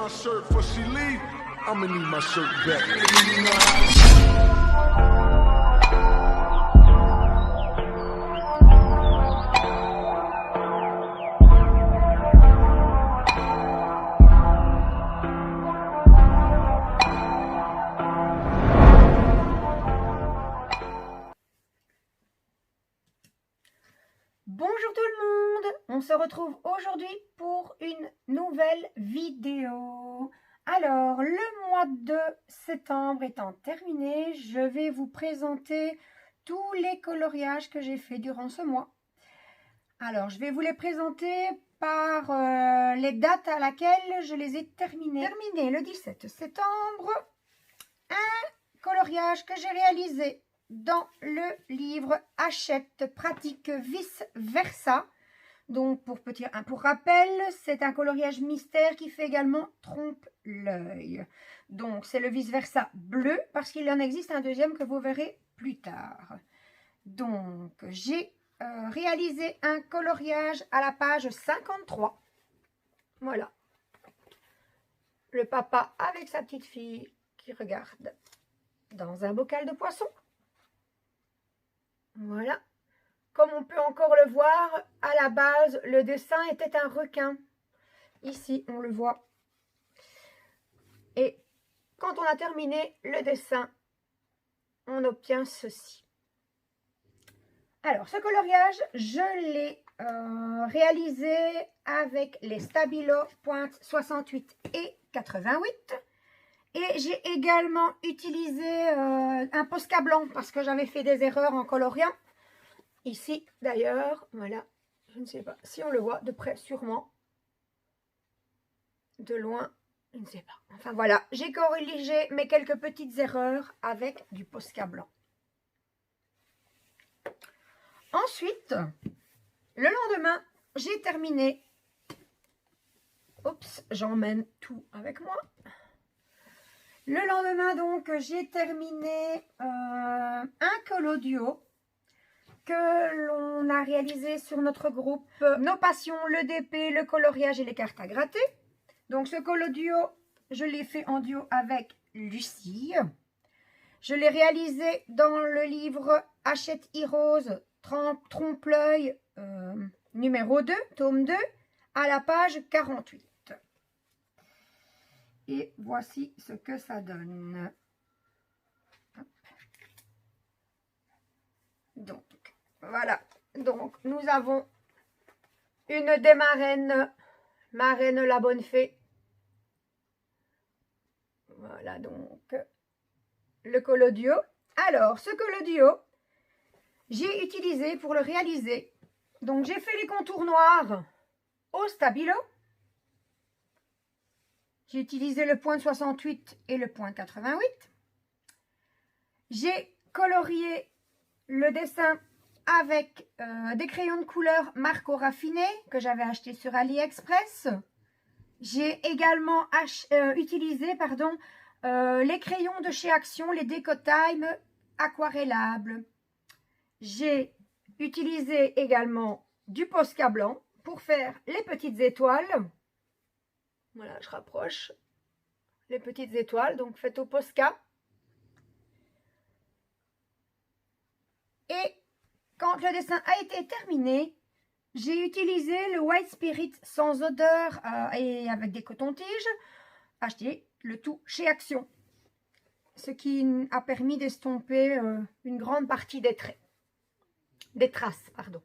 my shirt before she leave, I'ma need my shirt back. Bonjour tout le monde, on se retrouve aujourd'hui pour une nouvelle vidéo. Alors, le mois de septembre étant terminé, je vais vous présenter tous les coloriages que j'ai fait durant ce mois. Alors, je vais vous les présenter par les dates à laquelle je les ai terminés. Terminé le 17 septembre, un coloriage que j'ai réalisé dans le livre Hachette pratique vice versa. Donc pour rappel, c'est un coloriage mystère qui fait également trompe l'œil. Donc c'est le vice versa bleu parce qu'il en existe un deuxième que vous verrez plus tard. Donc j'ai réalisé un coloriage à la page 53. Voilà. Le papa avec sa petite fille qui regarde dans un bocal de poisson. Voilà. Comme on peut encore le voir, à la base, le dessin était un requin. Ici, on le voit. Et quand on a terminé le dessin, on obtient ceci. Alors, ce coloriage, je l'ai réalisé avec les Stabilo pointe 68 et 88. Et j'ai également utilisé un Posca blanc parce que j'avais fait des erreurs en coloriant. Ici, d'ailleurs, voilà, je ne sais pas si on le voit de près, sûrement. De loin, je ne sais pas. Enfin, voilà, j'ai corrigé mes quelques petites erreurs avec du Posca blanc. Ensuite, le lendemain, j'ai terminé. Oups, j'emmène tout avec moi. Le lendemain, donc, j'ai terminé un collodion que l'on a réalisé sur notre groupe Nos Passions, le DP, le coloriage et les cartes à gratter. Donc, ce collodion, je l'ai fait en duo avec Lucie. Je l'ai réalisé dans le livre Hachette Heroes, Trompe-l'œil, numéro 2, tome 2, à la page 48. Et voici ce que ça donne. Hop. Donc, voilà. Donc, nous avons une des marraines, Marraine la Bonne Fée. Voilà donc le collodion. Alors, ce collodion, j'ai utilisé pour le réaliser. Donc, j'ai fait les contours noirs au Stabilo. J'ai utilisé le point 68 et le point 88. J'ai colorié le dessin avec des crayons de couleur Marco Raffiné que j'avais acheté sur AliExpress. J'ai également utilisé les crayons de chez Action, les Decotime aquarellables. J'ai utilisé également du Posca blanc pour faire les petites étoiles. Voilà, je rapproche les petites étoiles, donc faites au Posca. Et quand le dessin a été terminé, j'ai utilisé le White Spirit sans odeur et avec des cotons-tiges, acheté le tout chez Action. Ce qui a permis d'estomper une grande partie des traits. Des traces, pardon.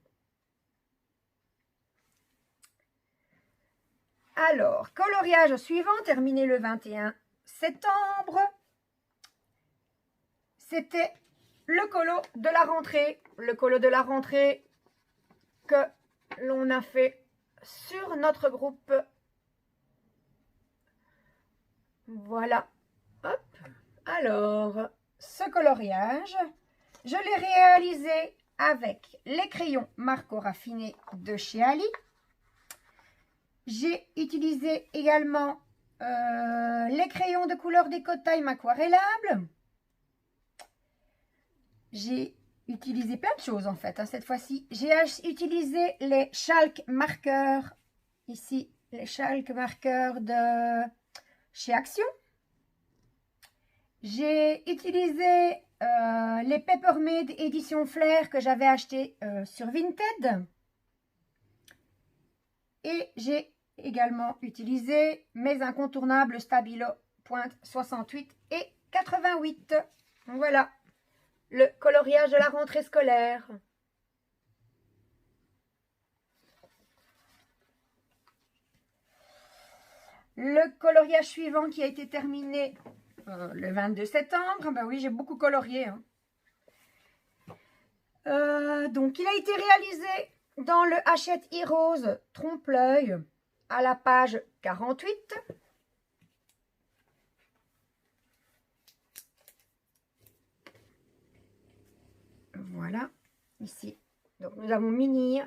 Alors, coloriage suivant, terminé le 21 septembre. C'était le colo de la rentrée. Le colo de la rentrée que l'on a fait sur notre groupe. Voilà. Hop. Alors, ce coloriage, je l'ai réalisé avec les crayons Marco Raffiné de chez Ali. J'ai utilisé également les crayons de couleur Decotime aquarellables. J'ai utilisé plein de choses en fait, hein, cette fois-ci. J'ai utilisé les chalk marqueurs, ici, les chalk marqueurs de chez Action. J'ai utilisé les Papermade édition Flair que j'avais acheté sur Vinted. Et j'ai également utilisé mes incontournables Stabilo pointe 68 et 88. Voilà, le coloriage de la rentrée scolaire. Le coloriage suivant qui a été terminé le 22 septembre. Ben oui, j'ai beaucoup colorié. Hein. Donc, il a été réalisé dans le Hachette e-rose trompe-l'œil à la page 48. Voilà, ici. Donc, nous avons Mini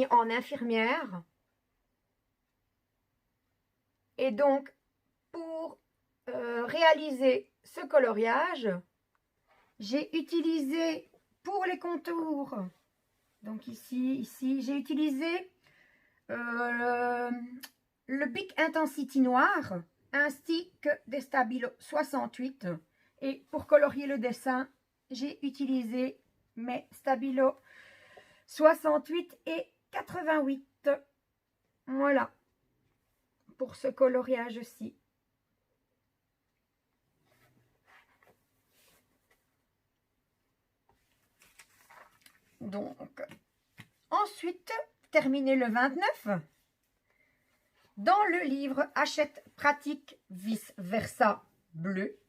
en infirmière. Et donc, pour réaliser ce coloriage, j'ai utilisé pour les contours, donc ici, j'ai utilisé le Bic Intensity noir, ainsi que des Stabilo 68. Et pour colorier le dessin, j'ai utilisé mes Stabilo 68 et 88. Voilà, pour ce coloriage-ci. Donc, ensuite, terminé le 29, dans le livre Hachette pratique vice versa bleu,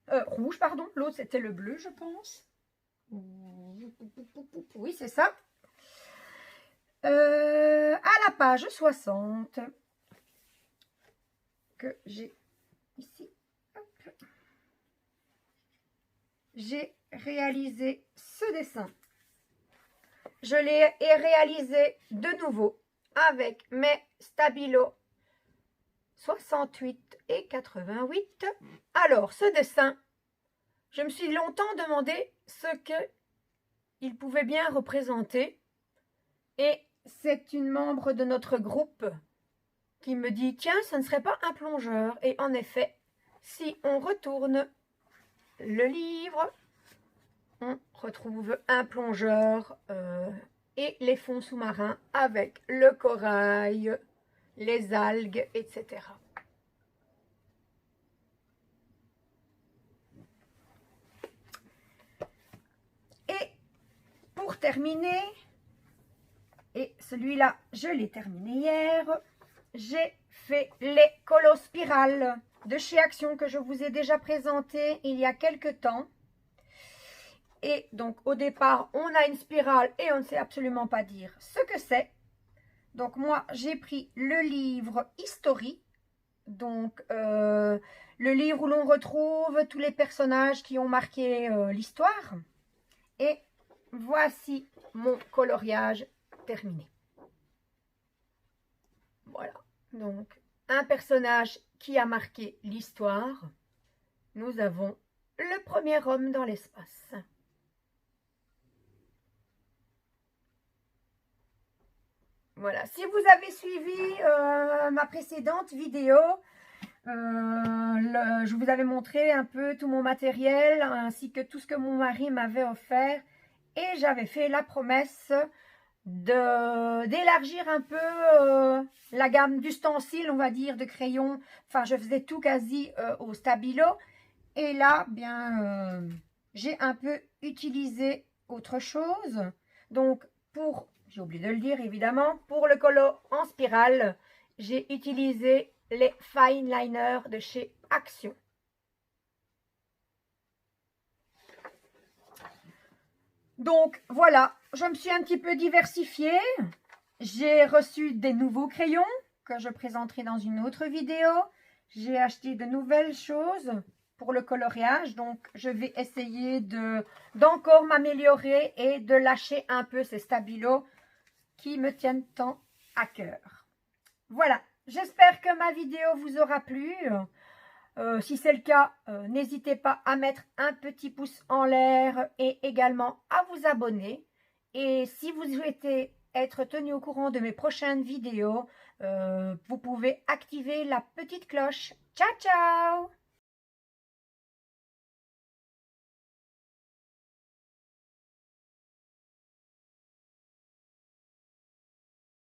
rouge, pardon, l'autre c'était le bleu, je pense. Oui, c'est ça. À la page 60, que j'ai ici, j'ai réalisé ce dessin. Je l'ai réalisé de nouveau avec mes Stabilo 68 et 88. Alors, ce dessin, je me suis longtemps demandé ce qu'il pouvait bien représenter. Et c'est une membre de notre groupe qui me dit, tiens, ça ne serait pas un plongeur. Et en effet, si on retourne le livre, on retrouve un plongeur et les fonds sous-marins avec le corail, les algues, etc. Et pour terminer, et celui-là, je l'ai terminé hier, j'ai fait les colospirales de chez Action que je vous ai déjà présenté il y a quelques temps. Et donc, au départ, on a une spirale et on ne sait absolument pas dire ce que c'est. Donc, moi, j'ai pris le livre History. Donc, le livre où l'on retrouve tous les personnages qui ont marqué l'histoire. Et voici mon coloriage terminé. Voilà. Donc, un personnage qui a marqué l'histoire. Nous avons le premier homme dans l'espace. Voilà, si vous avez suivi ma précédente vidéo, je vous avais montré un peu tout mon matériel ainsi que tout ce que mon mari m'avait offert et j'avais fait la promesse d'élargir un peu la gamme d'ustensiles, on va dire, de crayons. Enfin, je faisais tout quasi au Stabilo et là, bien, j'ai un peu utilisé autre chose. Donc, j'ai oublié de le dire évidemment, pour le colo en spirale, j'ai utilisé les Fine Liners de chez Action. Donc voilà, je me suis un petit peu diversifiée. J'ai reçu des nouveaux crayons que je présenterai dans une autre vidéo. J'ai acheté de nouvelles choses pour le coloriage. Donc je vais essayer d'encore m'améliorer et de lâcher un peu ces stabilos qui me tiennent tant à cœur. Voilà, j'espère que ma vidéo vous aura plu. Si c'est le cas, n'hésitez pas à mettre un petit pouce en l'air et également à vous abonner. Et si vous souhaitez être tenu au courant de mes prochaines vidéos, Vous pouvez activer la petite cloche. Ciao, ciao!